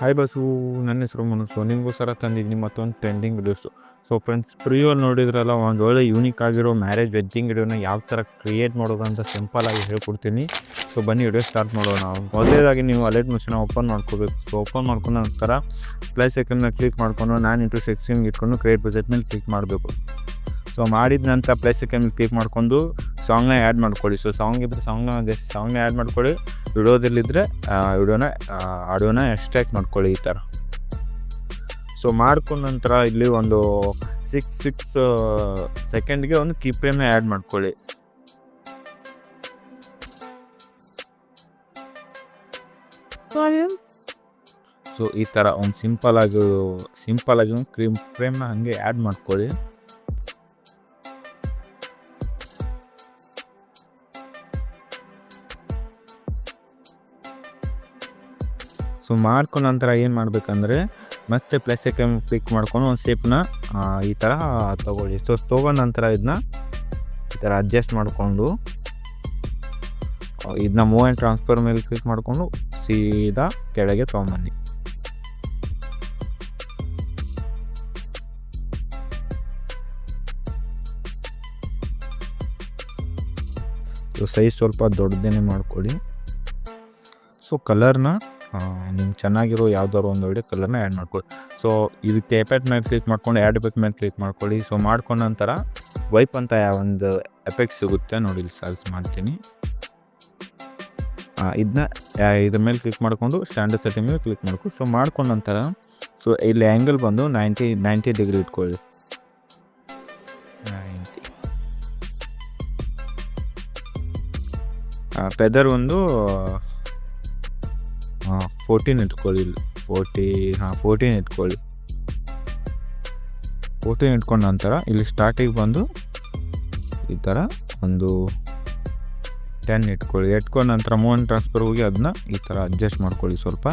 Hi bus, ನನ್ನ ಹೆಸರು ಮನಸ್ಸು. ನಿಮಗೋಸ್ಕರ ತಂದಿದ್ದೀನಿ ಮತ್ತೊಂದು ಟ್ರೆಂಡಿಂಗ್ ವಿಡಿಯೋಸು. ಸೊ ಫ್ರೆಂಡ್ಸ್, ಪ್ರಿಯಲ್ಲಿ ನೋಡಿದ್ರಲ್ಲ, ಒಂದು ಒಳ್ಳೆ ಯೂನಿಕ್ ಆಗಿರೋ ಮ್ಯಾರೇಜ್ ವೆಡ್ಡಿಂಗ್ ವಿಡಿಯೋನ ಯಾವ ಥರ ಕ್ರಿಯೇಟ್ ಮಾಡೋದು ಅಂತ ಸಿಂಪಲಾಗಿ ಹೇಳ್ಕೊಡ್ತೀನಿ. ಸೊ ಬನ್ನಿ ವಿಡಿಯೋ ಸ್ಟಾರ್ಟ್ ಮಾಡೋಣ. ಮೊದಲೇದಾಗಿ ನೀವು ಅಲರ್ಟ್ ಮಿಷನ್ ಓಪನ್ ಮಾಡ್ಕೋಬೇಕು. ಸೊ ಓಪನ್ ಮಾಡ್ಕೊಂಡ ನಂತರ ಪ್ಲಸ್ ಐಕನ್ನ ಕ್ಲಿಕ್ ಮಾಡ್ಕೊಂಡು 9:16 ಇಟ್ಕೊಂಡು ಕ್ರಿಯೇಟ್ ಬಜೆಟ್ ಮೇಲೆ ಕ್ಲಿಕ್ ಮಾಡಬೇಕು. ಸೊ ಮಾಡಿದ ನಂತರ ಪ್ಲಸ್ ಐಕನ್ ಕ್ಲಿಕ್ ಮಾಡ್ಕೊಂಡು ಸಾಂಗ್ನ ಆ್ಯಡ್ ಮಾಡ್ಕೊಳ್ಳಿ. ಸೊ ಸಾಂಗ್ ಇದ್ದರೆ ಸಾಂಗ್ನ ಆ್ಯಡ್ ಮಾಡ್ಕೊಳ್ಳಿ. ವಿಡಿಯೋದಲ್ಲಿದ್ದರೆ ಆಡಿಯೋನ ಎಕ್ಸ್ಟ್ರಾಕ್ಟ್ ಮಾಡ್ಕೊಳ್ಳಿ ಈ ಥರ. ಸೊ ಮಾಡ್ಕೊಂಡ ನಂತರ ಇಲ್ಲಿ ಒಂದು 6 ಸೆಕೆಂಡ್ಗೆ ಒಂದು ಕೀ ಫ್ರೇಮ್ನ ಆ್ಯಡ್ ಮಾಡ್ಕೊಳ್ಳಿ. ಸೊ ಈ ಥರ ಒಂದು ಸಿಂಪಲಾಗಿ ಒಂದು ಫ್ರೇಮ್ನ ಹಾಗೆ ಆ್ಯಡ್ ಮಾಡ್ಕೊಳ್ಳಿ. ಸೊ ಮಾಡ್ಕೊಂಡ ನಂತರ ಏನು ಮಾಡಬೇಕಂದ್ರೆ ಮತ್ತೆ ಪ್ಲಸ್ ಐಕನ್ ಕ್ಲಿಕ್ ಮಾಡ್ಕೊಂಡು ಒಂದು ಶೇಪ್ನ ಈ ಥರ ತೊಗೊಳ್ಳಿ. ಸೊ ತೊಗೊಂಡ ನಂತರ ಇದನ್ನ ಈ ಥರ ಅಡ್ಜಸ್ಟ್ ಮಾಡಿಕೊಂಡು ಇದನ್ನ ಮೂವ್ ಆ್ಯಂಡ್ ಟ್ರಾನ್ಸ್ಫರ್ ಮೇಲೆ ಕ್ಲಿಕ್ ಮಾಡಿಕೊಂಡು ಸೀದಾ ಕೆಳಗೆ ತೊಗೊಂಬನ್ನಿ. ಸೊ ಸೈಜ್ ಸ್ವಲ್ಪ ದೊಡ್ಡದೇನೆ ಮಾಡ್ಕೊಳ್ಳಿ. ಸೊ ಕಲರ್ನ ನಿಮ್ಗೆ ಚೆನ್ನಾಗಿರೋ ಯಾವ್ದಾದ್ರು ಒಂದು ಒಳ್ಳೆ ಕಲರ್ನ ಆ್ಯಡ್ ಮಾಡ್ಕೊಳ್ಳಿ. ಸೊ ಇದಕ್ಕೆ ಎಫೆಕ್ಟ್ ಮೇಲೆ ಕ್ಲಿಕ್ ಮಾಡ್ಕೊಂಡು ಆ್ಯಡ್ ಎಫೆಕ್ಟ್ ಮೇಲೆ ಕ್ಲಿಕ್ ಮಾಡ್ಕೊಳ್ಳಿ. ಸೊ ಮಾಡ್ಕೊಂಡ ನಂತರ ವೈಪ್ ಅಂತ ಒಂದು ಎಫೆಕ್ಟ್ ಸಿಗುತ್ತೆ ನೋಡಿ, ಇಲ್ಲಿ ಸರ್ಚ್ ಮಾಡ್ತೀನಿ. ಇದನ್ನ ಇದ್ರ ಮೇಲೆ ಕ್ಲಿಕ್ ಮಾಡಿಕೊಂಡು ಸ್ಟ್ಯಾಂಡರ್ಡ್ ಸೆಟ್ಟಿಂಗ್ ಮೇಲೆ ಕ್ಲಿಕ್ ಮಾಡ್ಕೊಳ್ಳಿ. ಸೊ ಮಾಡ್ಕೊಂಡ ನಂತರ ಸೊ ಇಲ್ಲಿ ಆ್ಯಂಗಲ್ ಬಂದು 90 ಡಿಗ್ರಿ ಇಟ್ಕೊಳ್ಳಿ. 90 ಫೆದರ್ ಒಂದು 14 ಇಟ್ಕೊಳ್ಳಿ. 14 ಇಟ್ಕೊಳ್ಳಿ. 14 ಇಟ್ಕೊಂಡ ನಂತರ ಇಲ್ಲಿ ಸ್ಟಾರ್ಟಿಗೆ ಬಂದು ಈ ಥರ ಒಂದು 10 ಇಟ್ಕೊಳ್ಳಿ. ಇಟ್ಕೊಂಡ ನಂತರ ಮೂವ್ ಆ್ಯಂಡ್ ಟ್ರಾನ್ಸ್ಫರ್ ಹೋಗಿ ಅದನ್ನ ಈ ಥರ ಅಡ್ಜಸ್ಟ್ ಮಾಡ್ಕೊಳ್ಳಿ ಸ್ವಲ್ಪ.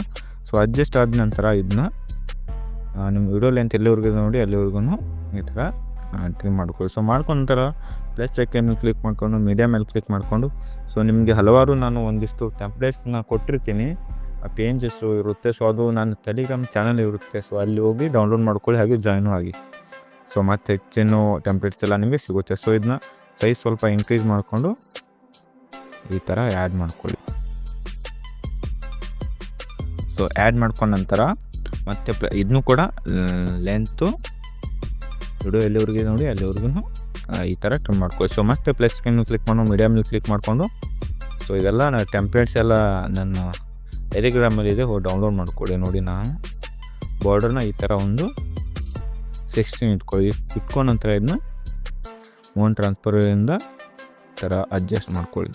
ಸೊ ಅಡ್ಜಸ್ಟ್ ಆದ ನಂತರ ಇದನ್ನ ನಿಮ್ಮ ವಿಡಿಯೋ ಲೆಂತ್ ಎಲ್ಲಿವರೆಗೂ ನೋಡಿ ಅಲ್ಲಿವರೆಗೂ ಈ ಥರ ಟ್ರಿಮ್ ಮಾಡ್ಕೊಳ್ಳಿ. ಸೊ ಮಾಡ್ಕೊಂಡ ನಂತರ ಪ್ಲಸ್ ಐಕನ್ ಮೇಲೆ ಕ್ಲಿಕ್ ಮಾಡ್ಕೊಂಡು ಮೀಡಿಯಾ ಮೇಲೆ ಕ್ಲಿಕ್ ಮಾಡಿಕೊಂಡು ಸೊ ನಿಮಗೆ ಹಲವಾರು ನಾನು ಒಂದಿಷ್ಟು ಟೆಂಪ್ಲೇಟ್ಸ್ನ ಕೊಟ್ಟಿರ್ತೀನಿ, ಪೇಜಸ್ಸು ಇರುತ್ತೆ. ಸೊ ಅದು ನನ್ನ ಟೆಲಿಗ್ರಾಮ್ ಚಾನಲ್ ಇರುತ್ತೆ. ಸೊ ಅಲ್ಲಿ ಹೋಗಿ ಡೌನ್ಲೋಡ್ ಮಾಡ್ಕೊಳ್ಳಿ, ಹಾಗೆ ಜಾಯ್ನು ಆಗಿ. ಸೊ ಮತ್ತೆ ಹೆಚ್ಚಿನ ಟೆಂಪ್ಲೇಟ್ಸ್ ಎಲ್ಲ ನಿಮಗೆ ಸಿಗುತ್ತೆ. ಸೊ ಇದನ್ನ ಸೈಜ್ ಸ್ವಲ್ಪ ಇನ್ಕ್ರೀಸ್ ಮಾಡಿಕೊಂಡು ಈ ಥರ ಆ್ಯಡ್ ಮಾಡ್ಕೊಳ್ಳಿ. ಸೊ ಆ್ಯಡ್ ಮಾಡ್ಕೊಂಡ ನಂತರ ಮತ್ತೆ ಇದನ್ನು ಕೂಡ ಲೆಂತು ವಿಡಿಯೋ ಎಲ್ಲಿವರೆಗೆ ನೋಡಿ ಅಲ್ಲಿವರೆಗೂ ಈ ಥರ ಟ್ರಿಮ್ ಮಾಡ್ಕೊಳ್ಳಿ. ಸೊ ಮತ್ತೆ ಪ್ಲಸ್ ಐಕನ್ ಕ್ಲಿಕ್ ಮಾಡ್ಕೊಂಡು ಮೀಡಿಯಾ ಮೇಲೆ ಕ್ಲಿಕ್ ಮಾಡಿಕೊಂಡು ಸೊ ಇದೆಲ್ಲ ಟೆಂಪ್ಲೇಟ್ಸ್ ಎಲ್ಲ ನನ್ನ ಟೆಲಿಗ್ರಾಮಲ್ಲಿ ಇದೆ, ಹೋಗಿ ಡೌನ್ಲೋಡ್ ಮಾಡ್ಕೊಳ್ಳಿ. ನೋಡಿ, ನಾನು ಬಾರ್ಡರ್ನ ಈ ಥರ ಒಂದು 16 ಇಟ್ಕೊಳ್ಳಿ. ಇಟ್ಕೊಂಡ ನಂತರ ಇದನ್ನ ಮೂವ್ ಟ್ರಾನ್ಸ್ಫರಿಂದ ಈ ಥರ ಅಡ್ಜಸ್ಟ್ ಮಾಡ್ಕೊಳ್ಳಿ.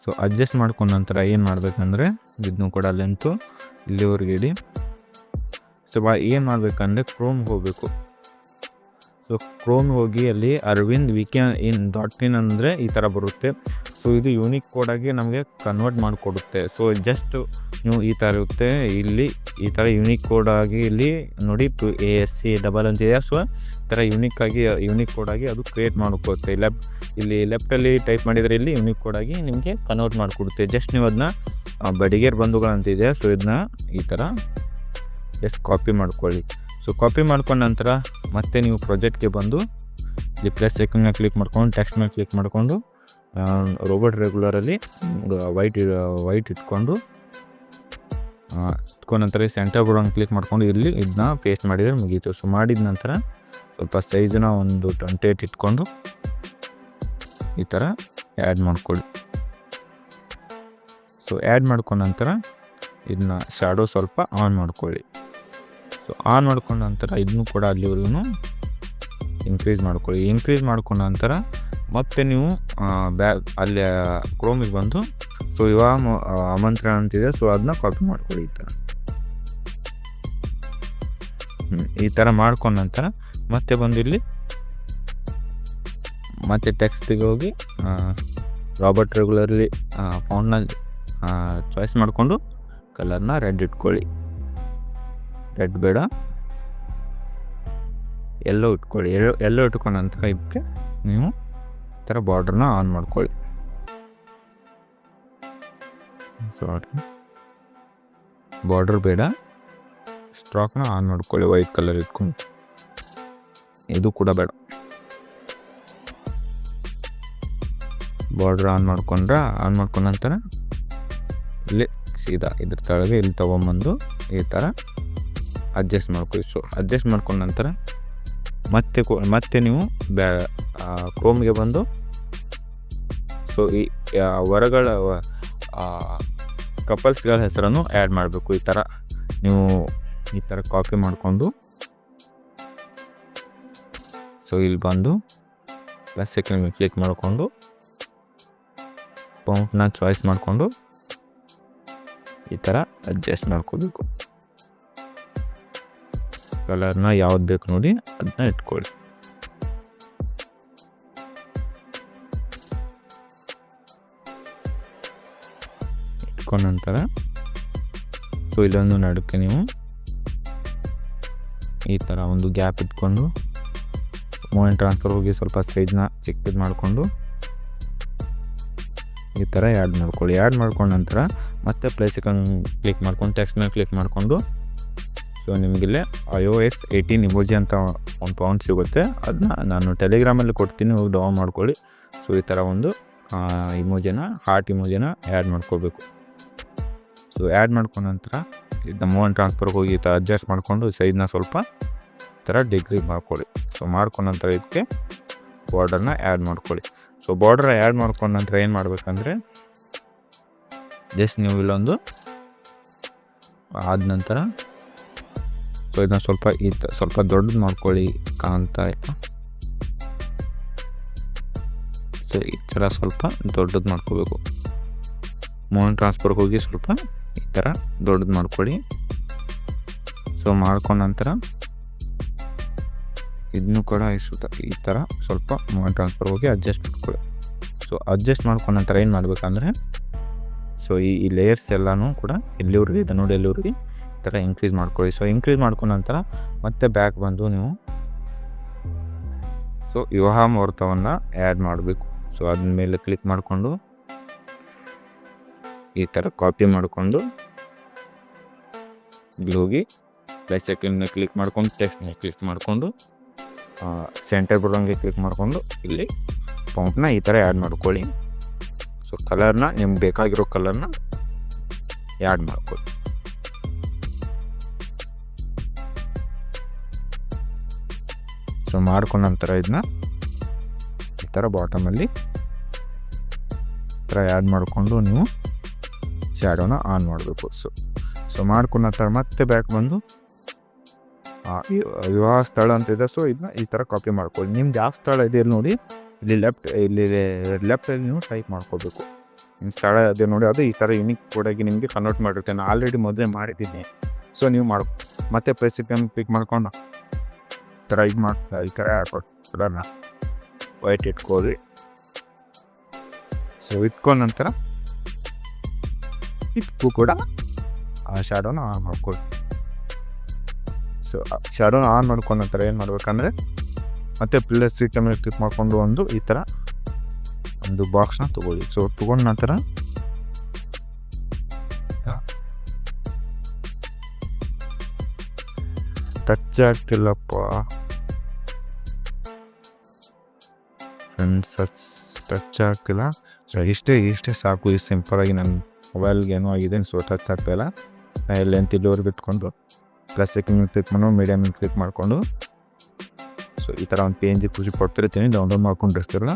ಸೊ ಅಡ್ಜಸ್ಟ್ ಮಾಡ್ಕೊಂಡ ನಂತರ ಏನು ಮಾಡಬೇಕಂದ್ರೆ ಇದನ್ನು ಕೂಡ ಲೆಂತು ಇಲ್ಲಿವರೆಗೆ ಇಡಿ. ಸೊ ಏನು ಮಾಡಬೇಕಂದ್ರೆ ಕ್ರೋಮ್ಗೆ ಹೋಗಬೇಕು. ಸೊ ಕ್ರೋಮ್ಗೆ ಹೋಗಿ ಅಲ್ಲಿ ಅರವಿಂದ್ .in ಅಂದರೆ ಈ ಥರ ಬರುತ್ತೆ. ಸೊ ಇದು ಯೂನಿಕ್ ಕೋಡಾಗಿ ನಮಗೆ ಕನ್ವರ್ಟ್ ಮಾಡಿಕೊಡುತ್ತೆ. ಸೊ ಜಸ್ಟ್ ನೀವು ಈ ಥರ ಇರುತ್ತೆ, ಇಲ್ಲಿ ಈ ಥರ ಯೂನಿಕ್ ಕೋಡಾಗಿ ಇಲ್ಲಿ ನೋಡಿ ASC ಅಂತಿದೆ. ಸೊ ಈ ಥರ ಯೂನಿಕ್ ಕೋಡಾಗಿ ಅದು ಕ್ರಿಯೇಟ್ ಮಾಡಿಕೊಡುತ್ತೆ. ಇಲ್ಲಿ ಲೆಫ್ಟಲ್ಲಿ ಟೈಪ್ ಮಾಡಿದರೆ ಇಲ್ಲಿ ಯೂನಿಕ್ ಕೋಡಾಗಿ ನಿಮಗೆ ಕನ್ವರ್ಟ್ ಮಾಡಿಕೊಡುತ್ತೆ. ಜಸ್ಟ್ ನೀವು ಅದನ್ನ ಬಡಿಗೇರ್ ಬಂಧುಗಳಂತಿದೆ. ಸೊ ಇದನ್ನ ಈ ಥರ ಜಸ್ಟ್ ಕಾಪಿ ಮಾಡ್ಕೊಳ್ಳಿ. ಸೊ ಕಾಪಿ ಮಾಡ್ಕೊಂಡ ನಂತರ ಮತ್ತೆ ನೀವು ಪ್ರಾಜೆಕ್ಟ್ಗೆ ಬಂದು ಇಲ್ಲಿ ಪ್ಲಸ್ ಐಕನ್ನ ಕ್ಲಿಕ್ ಮಾಡ್ಕೊಂಡು ಟೆಕ್ಸ್ಟ್ ಮೇಲೆ ಕ್ಲಿಕ್ ಮಾಡಿಕೊಂಡು ರೋಬೋಟ್ ರೆಗ್ಯುಲರಲ್ಲಿ ವೈಟ್ ಇಟ್ಕೊಂಡು ನಂತರ ಸೆಂಟರ್ ಬೋರ್ಡನ್ನು ಕ್ಲಿಕ್ ಮಾಡ್ಕೊಂಡು ಇಲ್ಲಿ ಇದನ್ನ ಪೇಸ್ಟ್ ಮಾಡಿದರೆ ಮುಗೀತು. ಸೊ ಮಾಡಿದ ನಂತರ ಸ್ವಲ್ಪ ಸೈಜನ್ನ ಒಂದು 28 ಇಟ್ಕೊಂಡು ಈ ಥರ ಆ್ಯಡ್ ಮಾಡ್ಕೊಳ್ಳಿ. ಸೊ ಆ್ಯಡ್ ಮಾಡ್ಕೊಂಡ ನಂತರ ಇದನ್ನ ಶ್ಯಾಡೋ ಸ್ವಲ್ಪ ಆನ್ ಮಾಡ್ಕೊಳ್ಳಿ. ಸೊ ಆನ್ ಮಾಡ್ಕೊಂಡ ನಂತರ ಇದನ್ನು ಕೂಡ ಅಲ್ಲಿವರೆಗೂ ಇನ್ಕ್ರೀಸ್ ಮಾಡ್ಕೊಳ್ಳಿ. ಇನ್ಕ್ರೀಸ್ ಮಾಡ್ಕೊಂಡ ನಂತರ ಮತ್ತೆ ನೀವು ಅಲ್ಲಿ ಕ್ರೋಮಿಗೆ ಬಂದು ಸೊ ಆಮಂತ್ರಣ ಅಂತಿದೆ. ಸೊ ಅದನ್ನ ಕಾಪಿ ಮಾಡ್ಕೊಳ್ಳಿ ಈ ಥರ ಮಾಡ್ಕೊಂಡ ನಂತರ ಮತ್ತೆ ಬಂದು ಇಲ್ಲಿ ಮತ್ತೆ ಟೆಕ್ಸ್ಟಿಗೆ ಹೋಗಿ ರಾಬರ್ಟ್ ರೆಗ್ಯುಲರ್ಲಿ ಫಾಂಟ್ನ ಚಾಯ್ಸ್ ಮಾಡಿಕೊಂಡು ಕಲರ್ನ ರೆಡ್ ಇಟ್ಕೊಳ್ಳಿ. ರೆಡ್ ಬೇಡ, ಎಲ್ಲೋ ಇಟ್ಕೊಳ್ಳಿ. ಎಲ್ಲೋ ಇಟ್ಕೊಂಡ ನಂತರ ಇದಕ್ಕೆ ನೀವು ಈ ಥರ ಬಾರ್ಡ್ರನ್ನ ಆನ್ ಮಾಡ್ಕೊಳ್ಳಿ. ಸಾರಿ, ಬಾರ್ಡರ್ ಬೇಡ, ಸ್ಟ್ರಾಕ್ನ ಆನ್ ಮಾಡ್ಕೊಳ್ಳಿ ವೈಟ್ ಕಲರ್ ಇಟ್ಕೊಂಡು. ಇದು ಕೂಡ ಬೇಡ, ಬಾರ್ಡ್ರ್ ಆನ್ ಮಾಡ್ಕೊಂಡ್ರೆ ಆನ್ ಮಾಡ್ಕೊಂಡ ನಂತರ ಇಲ್ಲಿ ಸೀದಾ ಇದ್ರ ತಳಗೆ ಇಲ್ಲಿ ತೊಗೊಂಬಂದು ಈ ಥರ ಅಡ್ಜಸ್ಟ್ ಮಾಡ್ಕೊಳ್ಳಿ. ಸೊ ಅಡ್ಜಸ್ಟ್ ಮಾಡ್ಕೊಂಡ ನಂತರ ಮತ್ತೆ ನೀವು ಕ್ರೋಮ್ಗೆ ಬಂದು ಸೊ ಈ ಹೊರಗಳ ಕಪಲ್ಸ್ಗಳ ಹೆಸರನ್ನು ಆ್ಯಡ್ ಮಾಡಬೇಕು. ಈ ಥರ ನೀವು ಈ ಥರ ಕಾಪಿ ಮಾಡಿಕೊಂಡು ಸೊ ಇಲ್ಲಿ ಬಂದು ಪ್ಲಸ್ ಸೆಕೆಂಡ್ ಕ್ಲಿಕ್ ಮಾಡಿಕೊಂಡು ಫೌಂಟ್ನ ಚಾಯ್ಸ್ ಮಾಡಿಕೊಂಡು ಈ ಥರ ಅಡ್ಜಸ್ಟ್ ಮಾಡ್ಕೋಬೇಕು. ಕಲರ್ನ ಯಾವ್ದು ಬೇಕು ನೋಡಿ ಅದನ್ನ ಇಟ್ಕೊಳ್ಳಿ. ಇಟ್ಕೊಂಡ ನಂತರ ಸೊ ಇಲ್ಲೊಂದು ನಡುಕ್ಕೆ ನೀವು ಈ ಥರ ಒಂದು ಗ್ಯಾಪ್ ಇಟ್ಕೊಂಡು ಮೂವ್ ಟ್ರಾನ್ಸ್ಫರ್ ಹೋಗಿ ಸ್ವಲ್ಪ ಸೈಜ್ನ ಚಿಕ್ಕದು ಮಾಡಿಕೊಂಡು ಈ ಥರ ಆ್ಯಡ್ ಮಾಡ್ಕೊಳ್ಳಿ. ಆ್ಯಡ್ ಮಾಡ್ಕೊಂಡ ನಂತರ ಮತ್ತೆ ಪ್ಲೇಸಿಕನ್ ಕ್ಲಿಕ್ ಮಾಡ್ಕೊಂಡು ಟೆಕ್ಸ್ಟ್ ಮೇಲೆ ಕ್ಲಿಕ್ ಮಾಡಿಕೊಂಡು ಸೊ ನಿಮಗಿಲ್ಲೇ iOS 18 ಇಮೋಜಿ ಅಂತ ಒಂದು ಫೌಂಟ್ ಸಿಗುತ್ತೆ. ಅದನ್ನ ನಾನು ಟೆಲಿಗ್ರಾಮಲ್ಲಿ ಕೊಡ್ತೀನಿ, ಹೋಗಿ ಡೌನ್ ಮಾಡ್ಕೊಳ್ಳಿ. ಸೊ ಈ ಥರ ಒಂದು ಇಮೋಜಿನ ಹಾರ್ಟ್ ಇಮೋಜಿನ ಆ್ಯಡ್ ಮಾಡ್ಕೋಬೇಕು. ಸೊ ಆ್ಯಡ್ ಮಾಡ್ಕೊಂಡ ನಂತರ ಇದನ್ನ ಮೂವ್ ಟ್ರಾನ್ಸ್ಫರ್ಗೆ ಹೋಗಿ ಈ ಥರ ಅಡ್ಜಸ್ಟ್ ಮಾಡಿಕೊಂಡು ಸೈಜ್ನ ಸ್ವಲ್ಪ ಈ ಥರ ಡಿಗ್ರಿ ಮಾಡ್ಕೊಳ್ಳಿ. ಸೊ ಮಾಡ್ಕೊಂಡ ನಂತರ ಇದಕ್ಕೆ ಬಾರ್ಡರ್ನ ಆ್ಯಡ್ ಮಾಡ್ಕೊಳ್ಳಿ. ಸೊ ಬಾರ್ಡರ್ ಆ್ಯಡ್ ಮಾಡ್ಕೊಂಡ ನಂತರ ಏನು ಮಾಡಬೇಕಂದ್ರೆ ಜಸ್ಟ್ ನೀವು ಇಲ್ಲೊಂದು ಆದ ನಂತರ ಸೊ ಇದನ್ನ ಸ್ವಲ್ಪ ದೊಡ್ಡದು ಮಾಡ್ಕೊಳ್ಳಿ ಕಾಣ್ತಾ ಆಯಿತಾ. ಸೊ ಈ ಥರ ಸ್ವಲ್ಪ ದೊಡ್ಡದು ಮಾಡ್ಕೋಬೇಕು. ಮೂವ್ ಟ್ರಾನ್ಸ್ಫರ್ಗೆ ಹೋಗಿ ಸ್ವಲ್ಪ ಈ ಥರ ದೊಡ್ಡದು ಮಾಡ್ಕೊಳ್ಳಿ. ಸೊ ಮಾಡ್ಕೊಂಡ ನಂತರ ಇದನ್ನು ಕೂಡ ಈ ಥರ ಸ್ವಲ್ಪ ಮೂವ್ ಟ್ರಾನ್ಸ್ಫರ್ ಹೋಗಿ ಅಡ್ಜಸ್ಟ್ ಮಾಡ್ಕೊಳ್ಳಿ. ಸೊ ಅಡ್ಜಸ್ಟ್ ಮಾಡ್ಕೊಂಡ ನಂತರ ಏನು ಮಾಡಬೇಕಂದ್ರೆ ಸೊ ಈ ಲೇಯರ್ಸ್ ಎಲ್ಲನೂ ಕೂಡ ಎಲ್ಲಿವರೆಗೆ ಇದೆ ನೋಡಿ ಎಲ್ಲಿವರೆಗೆ ಈ ಥರ ಇನ್ಕ್ರೀಸ್ ಮಾಡ್ಕೊಳ್ಳಿ. ಸೊ ಇನ್ಕ್ರೀಸ್ ಮಾಡ್ಕೊಂಡ ನಂತರ ಮತ್ತೆ ಬ್ಯಾಕ್ ಬಂದು ನೀವು ಸೊ ವಿವಾಹ ಮುಹೂರ್ತವನ್ನು ಆ್ಯಡ್ ಮಾಡಬೇಕು. ಸೊ ಅದ್ರ ಮೇಲೆ ಕ್ಲಿಕ್ ಮಾಡಿಕೊಂಡು ಈ ಥರ ಕಾಪಿ ಮಾಡಿಕೊಂಡು ಇಲ್ಲಿ ಹೋಗಿ ಪ್ಲಸ್ ಸೆಕೆಂಡ್ನ ಕ್ಲಿಕ್ ಮಾಡ್ಕೊಂಡು ಟೆಕ್ಸ್ಟ್ನ ಕ್ಲಿಕ್ ಮಾಡಿಕೊಂಡು ಸೆಂಟರ್ ಬರೋಂಗೆ ಕ್ಲಿಕ್ ಮಾಡಿಕೊಂಡು ಇಲ್ಲಿ ಫೌಂಟ್ನ ಈ ಥರ ಆ್ಯಡ್ ಮಾಡ್ಕೊಳ್ಳಿ. ಸೊ ಕಲರ್ನ ನಿಮ್ಗೆ ಬೇಕಾಗಿರೋ ಕಲರ್ನ ಆ್ಯಡ್ ಮಾಡ್ಕೊಳ್ಳಿ. ಸೊ ಮಾಡ್ಕೊಂಡ ನಂತರ ಇದನ್ನ ಈ ಥರ ಬಾಟಮಲ್ಲಿ ಈ ಥರ ಆ್ಯಡ್ ಮಾಡಿಕೊಂಡು ನೀವು ಶ್ಯಾಡೋನ ಆನ್ ಮಾಡಬೇಕು. ಸೊ ಮಾಡ್ಕೊಂಡ ನಂತರ ಮತ್ತೆ ಬ್ಯಾಕ್ ಬಂದು ವಿವಾಹ ಸ್ಥಳ ಅಂತಿದೆ. ಸೊ ಇದನ್ನ ಈ ಥರ ಕಾಪಿ ಮಾಡ್ಕೊಳ್ಳಿ. ನಿಮ್ಗೆ ಯಾವ ಸ್ಥಳ ಇದೆ ನೋಡಿ ಇಲ್ಲಿ ಲೆಫ್ಟಲ್ಲಿ ನೀವು ಟೈಪ್ ಮಾಡ್ಕೋಬೇಕು. ನಿಮ್ಮ ಸ್ಥಳ ಅದೇ ನೋಡಿ, ಅದು ಈ ಥರ ಯೂನಿಕ್ ಕೋಡಾಗಿ ನಿಮಗೆ ಕನ್ವರ್ಟ್ ಮಾಡಿರ್ತೇನೆ. ನಾನು ಆಲ್ರೆಡಿ ಮೊದಲೇ ಮಾಡಿದ್ದೀನಿ. ಸೊ ನೀವು ಮತ್ತೆ ಪ್ರೆಸಿಪನ್ ಪಿಕ್ ಮಾಡ್ಕೊಂಡು ಈ ಥರ ಇದು ಮಾಡ್ತಾ ಈ ಥರ ಹಾಕೋಣ ವೈಟ್ ಇಟ್ಕೊಳ್ಳಿ. ಸೊ ಇಟ್ಕೊಂಡ ನಂತರ ಇದಕ್ಕೂ ಕೂಡ ಆ ಶ್ಯಾಡೋನ ಆನ್ ಮಾಡ್ಕೊಳ್ಳಿ. ಸೊ ಶ್ಯಾಡೋನ ಆನ್ ಮಾಡ್ಕೊಂಡ ನಂತರ ಏನು ಮಾಡ್ಬೇಕಂದ್ರೆ ಮತ್ತೆ ಪ್ಲಸ್ ಸಿಸ್ಟಮ್ ಮೇಲೆ ಕ್ಲಿಕ್ ಮಾಡಿಕೊಂಡು ಒಂದು ಈ ಥರ ಒಂದು ಬಾಕ್ಸ್ನ ತೊಗೊಳ್ಳಿ. ಸೊ ತೊಗೊಂಡ ನಂತರ ಟಚ್ ಆಗ್ತಿಲ್ಲಪ್ಪ ಫ್ರೆಂಡ್ಸ್, ಟಚ್ ಆಗ್ತಿಲ್ಲ. ಸೊ ಇಷ್ಟೇ ಸಾಕು. ಇದು ಸಿಂಪಲಾಗಿ ನನ್ನ ಮೊಬೈಲ್ಗೆ ಏನೋ ಆಗಿದೆ. ಸೊ ಟಚ್ ಆಗ್ತಾಯಿಲ್ಲ. ಲೆಂತ್ ಇಲ್ಲಿವರೆಗೆ ಇಟ್ಕೊಂಡು ಪ್ಲಸ್ ಸೆಕೆಂಡ್ ಕ್ಲಿಕ್ ಮಾಡೋ ಮೀಡಿಯಮ್ ಕ್ಲಿಕ್ ಮಾಡಿಕೊಂಡು ಸೊ ಈ ಥರ ಒಂದು PNG ಖುಷಿ ಕೊಡ್ತಿರ್ತೀನಿ, ಡೌನ್ಲೋಡ್ ಮಾಡ್ಕೊಂಡಿರ್ತಿರಲ್ಲ.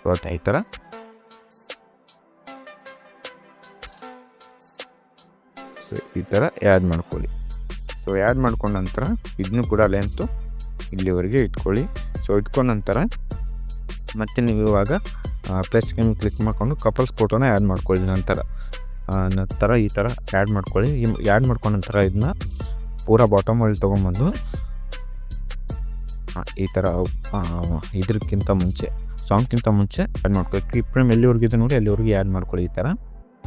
ಸೊ ಅದನ್ನ ಈ ಥರ ಸೊ ಈ ಥರ ಆ್ಯಡ್ ಮಾಡ್ಕೊಳ್ಳಿ. ಸೊ ಆ್ಯಡ್ ಮಾಡ್ಕೊಂಡ ನಂತರ ಇದನ್ನು ಕೂಡ ಲೆಂತು ಇಲ್ಲಿವರೆಗೆ ಇಟ್ಕೊಳ್ಳಿ. ಸೊ ಇಟ್ಕೊಂಡ ನಂತರ ಮತ್ತೆ ನೀವು ಇವಾಗ ಪ್ಲಸ್ ಸೆಕೆಂಡ್ ಕ್ಲಿಕ್ ಮಾಡಿಕೊಂಡು ಕಪಲ್ಸ್ ಫೋಟೋನ ಆ್ಯಡ್ ಮಾಡ್ಕೊಳ್ಳಿ. ನಂತರ ಈ ಥರ ಆ್ಯಡ್ ಮಾಡ್ಕೊಳ್ಳಿ. ಆ್ಯಡ್ ಮಾಡ್ಕೊಂಡ ನಂತರ ಇದನ್ನ ಪೂರಾ ಬಾಟಮಲ್ಲಿ ತೊಗೊಂಬಂದು ಈ ಥರ ಇದಕ್ಕಿಂತ ಮುಂಚೆ ಸಾಂಗ್ಗಿಂತ ಮುಂಚೆ ಆ್ಯಡ್ ಮಾಡ್ಕೊಳ್ಳಿ. ಕ್ಲಿಪ್ ಫ್ರೇಮ್ ಎಲ್ಲಿವರೆಗಿದೆ ನೋಡಿ ಅಲ್ಲಿವರೆಗೆ ಆ್ಯಡ್ ಮಾಡ್ಕೊಳ್ಳಿ ಈ ಥರ.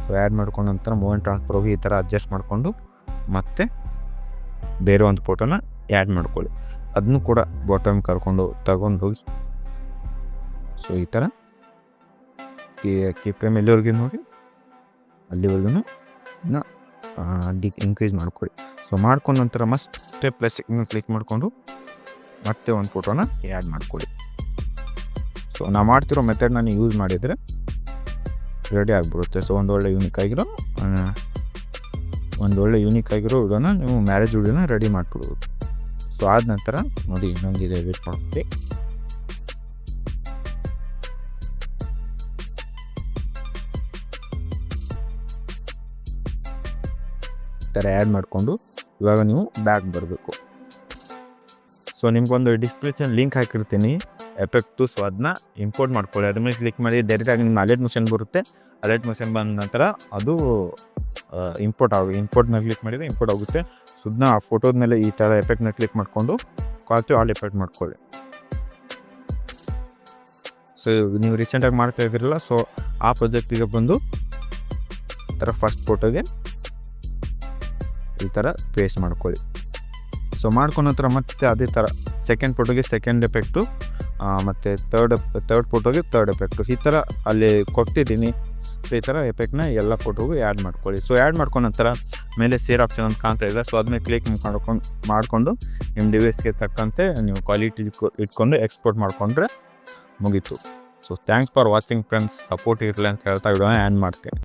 ಸೊ ಆ್ಯಡ್ ಮಾಡ್ಕೊಂಡ ನಂತರ ಮೂವ್ ಟ್ರಾನ್ಸ್ಫರ್ ಹೋಗಿ ಈ ಥರ ಅಡ್ಜಸ್ಟ್ ಮಾಡಿಕೊಂಡು ಮತ್ತೆ ಬೇರೆ ಒಂದು ಫೋಟೋನ ಆ್ಯಡ್ ಮಾಡ್ಕೊಳ್ಳಿ. ಅದನ್ನು ಕೂಡ ಬಾಟಮ್ ತಗೊಂಡು ಹೋಗಿ ಸೊ ಈ ಥರ ಕ್ಲಿಪ್ ಫ್ರೇಮ್ ಎಲ್ಲಿವರೆಗೆ ನೋಡಿ ಅಲ್ಲಿವರೆಗೂ ಇನ್ಕ್ರೀಸ್ ಮಾಡ್ಕೊಳ್ಳಿ. ಸೊ ಮಾಡ್ಕೊಂಡ ನಂತರ ಮತ್ತೆ ಪ್ಲಸ್ ಕ್ಲಿಕ್ ಮಾಡಿಕೊಂಡು ಮತ್ತೆ ಒಂದು ಫೋಟೋನ ಆ್ಯಡ್ ಮಾಡ್ಕೊಳ್ಳಿ. ಸೊ ನಾವು ಮಾಡ್ತಿರೋ ಮೆಥಡ್ ನಾನು ಯೂಸ್ ಮಾಡಿದರೆ ರೆಡಿ ಆಗಿಬಿಡುತ್ತೆ. ಸೊ ಒಂದು ಒಳ್ಳೆ ಯೂನಿಕ್ ಆಗಿರೋ ವಿಡಿಯೋನ ನೀವು ಮ್ಯಾರೇಜ್ ವಿಡಿಯೋನ ರೆಡಿ ಮಾಡ್ಕೊಡ್ಬೋದು. ಸೊ ಆದ ನಂತರ ನೋಡಿ ಇನ್ನೊಂದಿದೆ, ವೇಟ್ ಮಾಡ್ತೀವಿ. ಥರ ಆ್ಯಡ್ ಮಾಡಿಕೊಂಡು ಇವಾಗ ನೀವು ಬ್ಯಾಕ್ ಬರಬೇಕು. ಸೊ ನಿಮ್ಗೊಂದು ಡಿಸ್ಕ್ರಿಪ್ಷನ್ ಲಿಂಕ್ ಹಾಕಿರ್ತೀನಿ ಎಫೆಕ್ಟು. ಸೊ ಅದನ್ನ ಇಂಪೋರ್ಟ್ ಮಾಡ್ಕೊಳ್ಳಿ. ಅದ್ರ ಮೇಲೆ ಕ್ಲಿಕ್ ಮಾಡಿ ಡೈರೆಕ್ಟಾಗಿ ನಿಮ್ಮ ಅಲರ್ಟ್ ಮೋಷನ್ ಬರುತ್ತೆ. ಅಲರ್ಟ್ ಮೋಷನ್ ಬಂದ ನಂತರ ಅದು ಇಂಪೋರ್ಟ್ ಮೇಲೆ ಕ್ಲಿಕ್ ಮಾಡಿದರೆ ಇಂಪೋರ್ಟ್ ಆಗುತ್ತೆ. ಸೊ ಅದನ್ನ ಆ ಫೋಟೋದ ಮೇಲೆ ಈ ಥರ ಎಫೆಕ್ಟ್ನ ಕ್ಲಿಕ್ ಮಾಡಿಕೊಂಡು ಕಾಲ್ತು ಆಲ್ ಎಫೆಕ್ಟ್ ಮಾಡ್ಕೊಳ್ಳಿ. ಸೊ ನೀವು ರೀಸೆಂಟಾಗಿ ಮಾಡ್ತಾ ಇದ್ದೀರಲ್ಲ, ಸೊ ಆ ಪ್ರಾಜೆಕ್ಟಿಗೆ ಬಂದು ಈ ಥರ ಫಸ್ಟ್ ಫೋಟೋಗೆ ಈ ಥರ ಪೇಸ್ಟ್ ಮಾಡ್ಕೊಳ್ಳಿ. ಸೊ ಮಾಡ್ಕೊಂಡ ನಂತರ ಮತ್ತೆ ಅದೇ ಥರ ಸೆಕೆಂಡ್ ಫೋಟೋಗೆ ಸೆಕೆಂಡ್ ಎಫೆಕ್ಟು ಮತ್ತು ತರ್ಡ್ ಫೋಟೋಗೆ ತರ್ಡ್ ಎಫೆಕ್ಟು ಈ ಥರ ಅಲ್ಲಿ ಕೊಟ್ಟಿದ್ದೀನಿ. ಸೊ ಈ ಥರ ಎಫೆಕ್ಟ್ನ ಎಲ್ಲ ಫೋಟೋಗೂ ಆ್ಯಡ್ ಮಾಡ್ಕೊಳ್ಳಿ. ಸೊ ಆ್ಯಡ್ ಮಾಡ್ಕೊಂಡ ನಂತರ ಮೇಲೆ ಸೇರ್ ಆಪ್ಷನ್ ಅಂತ ಕಾಣ್ತಾ ಇದೆ. ಸೊ ಅದನ್ನ ಕ್ಲಿಕ್ ಮಾಡಿಕೊಂಡು ನಿಮ್ಮ ಡಿವೈಸ್ಗೆ ತಕ್ಕಂತೆ ನೀವು ಕ್ವಾಲಿಟಿ ಇಟ್ಕೊಂಡು ಎಕ್ಸ್ಪೋರ್ಟ್ ಮಾಡಿಕೊಂಡ್ರೆ ಮುಗೀತು. So thanks for watching friends. Support ಇರಲಿ ಅಂತ ಹೇಳ್ತಾ ವಿಡಿಯೋನ ಆ್ಯಡ್ ಮಾಡ್ತೀನಿ.